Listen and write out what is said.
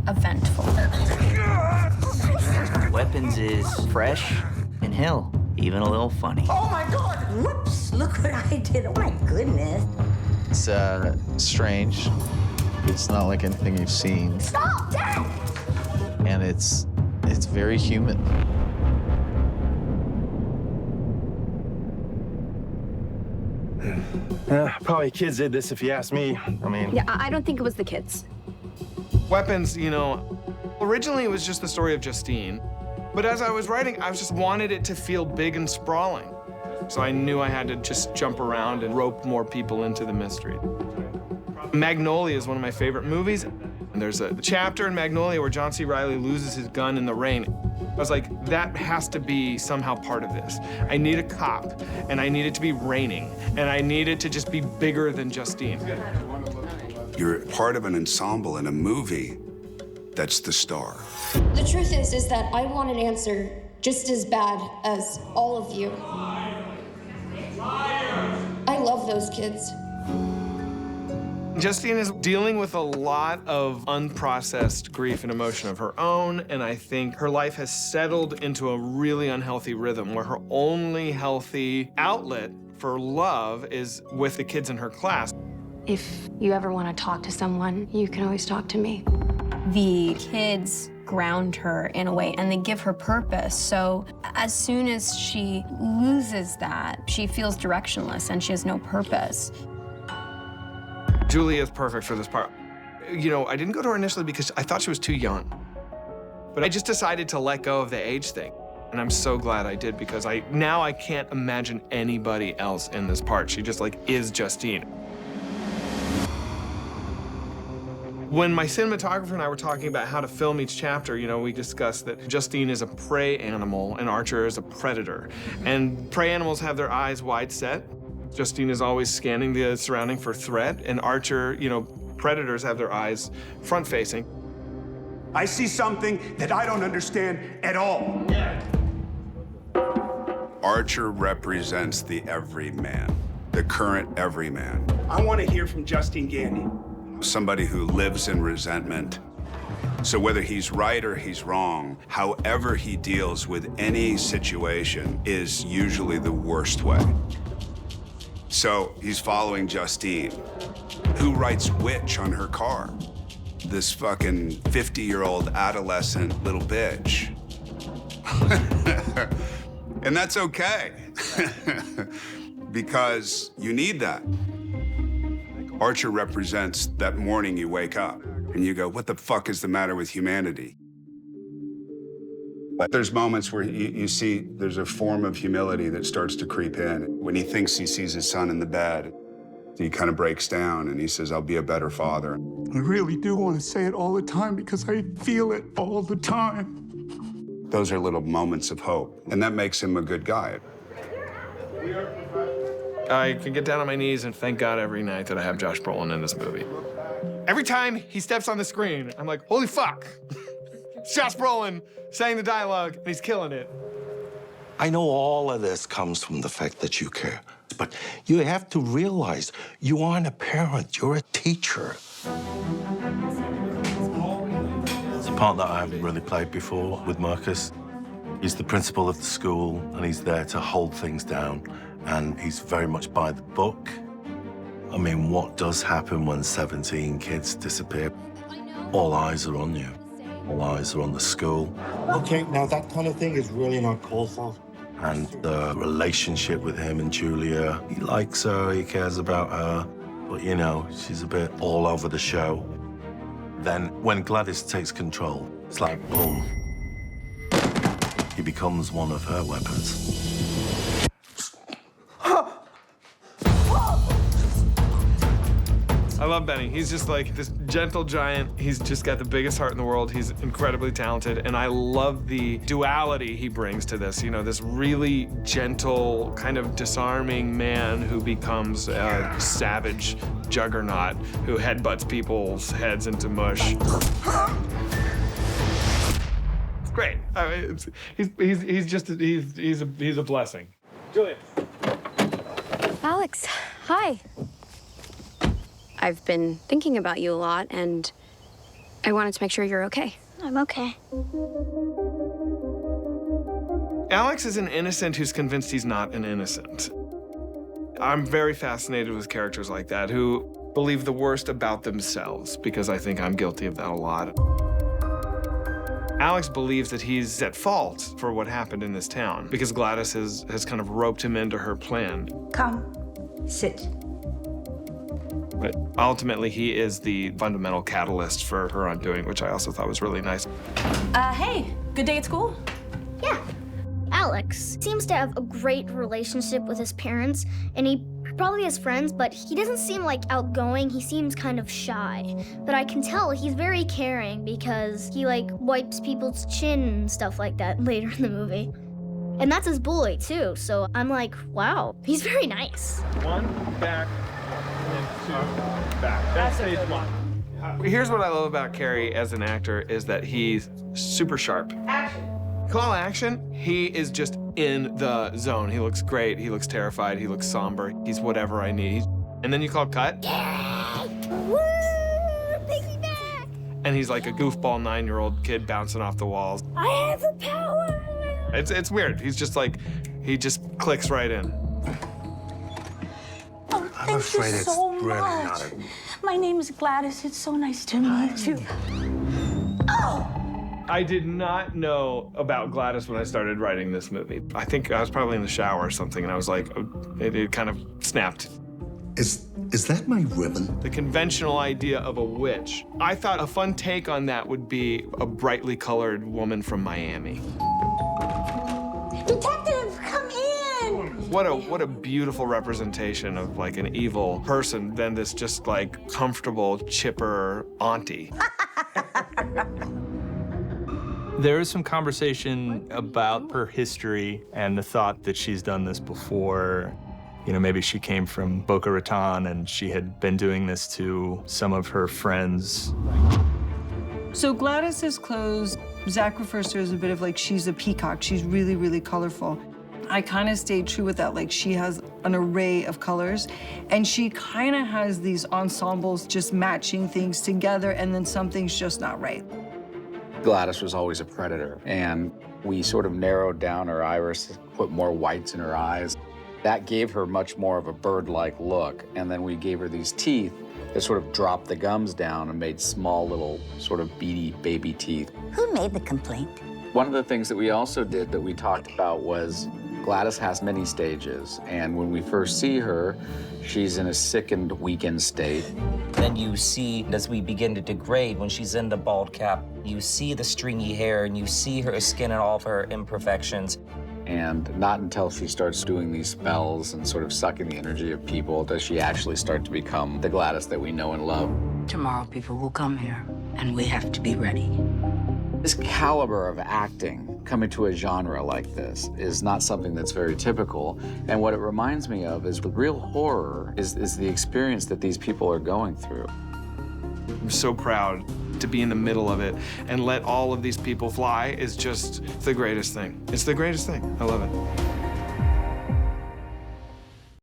eventful. Weapons is fresh and hell, even a little funny. Oh my God! Whoops! Look what I did. Oh my goodness. It's strange. It's not like anything you've seen. Stop, Dad! And it's very human. Probably kids did this if you ask me. I mean... Yeah, I don't think it was the kids. Weapons, you know, originally it was just the story of Justine. But as I was writing, I just wanted it to feel big and sprawling. So I knew I had to just jump around and rope more people into the mystery. Magnolia is one of my favorite movies. And there's a chapter in Magnolia where John C. Reilly loses his gun in the rain. I was like, that has to be somehow part of this. I need a cop, and I need it to be raining, and I need it to just be bigger than Justine. You're part of an ensemble in a movie that's the star. The truth is that I want an answer just as bad as all of you. I love those kids. Justine is dealing with a lot of unprocessed grief and emotion of her own, and I think her life has settled into a really unhealthy rhythm where her only healthy outlet for love is with the kids in her class. If you ever want to talk to someone, you can always talk to me. The kids ground her in a way, and they give her purpose. So as soon as she loses that, she feels directionless and she has no purpose. Julia is perfect for this part. You know, I didn't go to her initially because I thought she was too young. But I just decided to let go of the age thing. And I'm so glad I did because now I can't imagine anybody else in this part. She just like is Justine. When my cinematographer and I were talking about how to film each chapter, you know, we discussed that Justine is a prey animal and Archer is a predator. And prey animals have their eyes wide set. Justine is always scanning the surrounding for threat, and Archer, you know, predators have their eyes front-facing. I see something that I don't understand at all. Archer represents the everyman, the current everyman. I want to hear from Justine Gandy. Somebody who lives in resentment. So whether he's right or he's wrong, however he deals with any situation is usually the worst way. So he's following Justine, who writes witch on her car. This fucking 50-year-old adolescent little bitch. And that's okay, because you need that. Archer represents that morning you wake up and you go, what the fuck is the matter with humanity? But there's moments where you see there's a form of humility that starts to creep in. When he thinks he sees his son in the bed, he kind of breaks down and he says, I'll be a better father. I really do want to say it all the time because I feel it all the time. Those are little moments of hope, and that makes him a good guy. I can get down on my knees and thank God every night that I have Josh Brolin in this movie. Every time he steps on the screen, I'm like, holy fuck. It's Josh Brolin saying the dialogue, and he's killing it. I know all of this comes from the fact that you care, but you have to realize you aren't a parent, you're a teacher. It's a part that I haven't really played before with Marcus. He's the principal of the school, and he's there to hold things down, and he's very much by the book. I mean, what does happen when 17 kids disappear? All eyes are on you. All eyes are on the school. Okay, now that kind of thing is really not called for. And the relationship with him and Julia, he likes her, he cares about her, but you know, she's a bit all over the show. Then when Gladys takes control, it's like boom. He becomes one of her weapons. I love Benny. He's just like this gentle giant. He's just got the biggest heart in the world. He's incredibly talented, and I love the duality he brings to this. You know, this really gentle, kind of disarming man who becomes a savage juggernaut who headbutts people's heads into mush. It's great. I mean, he's a blessing. Julia. Alex, hi. I've been thinking about you a lot, and I wanted to make sure you're okay. I'm okay. Alex is an innocent who's convinced he's not an innocent. I'm very fascinated with characters like that who believe the worst about themselves, because I think I'm guilty of that a lot. Alex believes that he's at fault for what happened in this town because Gladys has kind of roped him into her plan. Come, sit. But ultimately, he is the fundamental catalyst for her undoing, which I also thought was really nice. Hey, good day at school? Yeah. Alex seems to have a great relationship with his parents, and he probably has friends, but he doesn't seem like outgoing. He seems kind of shy. But I can tell he's very caring because he like wipes people's chin and stuff like that later in the movie. And that's his bully too, so I'm like, wow, he's very nice. One, back, and two, back. That's stage one. Here's what I love about Carrie as an actor is that he's super sharp. Action. Call action, he is just in the zone. He looks great, he looks terrified, he looks somber. He's whatever I need. And then you call cut. Woo! Take me back! And he's like a goofball 9-year-old kid bouncing off the walls. I have the power! It's weird. He's just like, he just clicks right in. Oh, thank you so much. My name is Gladys. It's so nice to meet you. Oh! I did not know about Gladys when I started writing this movie. I think I was probably in the shower or something, and I was like, it kind of snapped. Is that my ribbon? The conventional idea of a witch. I thought a fun take on that would be a brightly colored woman from Miami. Detective, come in! What a beautiful representation of like an evil person than this just like comfortable, chipper auntie. There is some conversation about her history and the thought that she's done this before. You know, maybe she came from Boca Raton and she had been doing this to some of her friends. So Gladys's clothes, Zach refers to her as a bit of like, she's a peacock. She's really, really colorful. I kind of stayed true with that. Like, she has an array of colors, and she kind of has these ensembles just matching things together, and then something's just not right. Gladys was always a predator, and we sort of narrowed down her iris, put more whites in her eyes. That gave her much more of a bird-like look, and then we gave her these teeth that sort of dropped the gums down and made small little sort of beady baby teeth. Who made the complaint? One of the things that we also did that we talked about was Gladys has many stages, and when we first see her, she's in a sickened, weakened state. Then you see, as we begin to degrade, when she's in the bald cap, you see the stringy hair and you see her skin and all of her imperfections. And not until she starts doing these spells and sort of sucking the energy of people does she actually start to become the Gladys that we know and love. Tomorrow people will come here, and we have to be ready. This caliber of acting coming to a genre like this is not something that's very typical. And what it reminds me of is the real horror is the experience that these people are going through. I'm so proud to be in the middle of it and let all of these people fly is just the greatest thing. It's the greatest thing. I love it.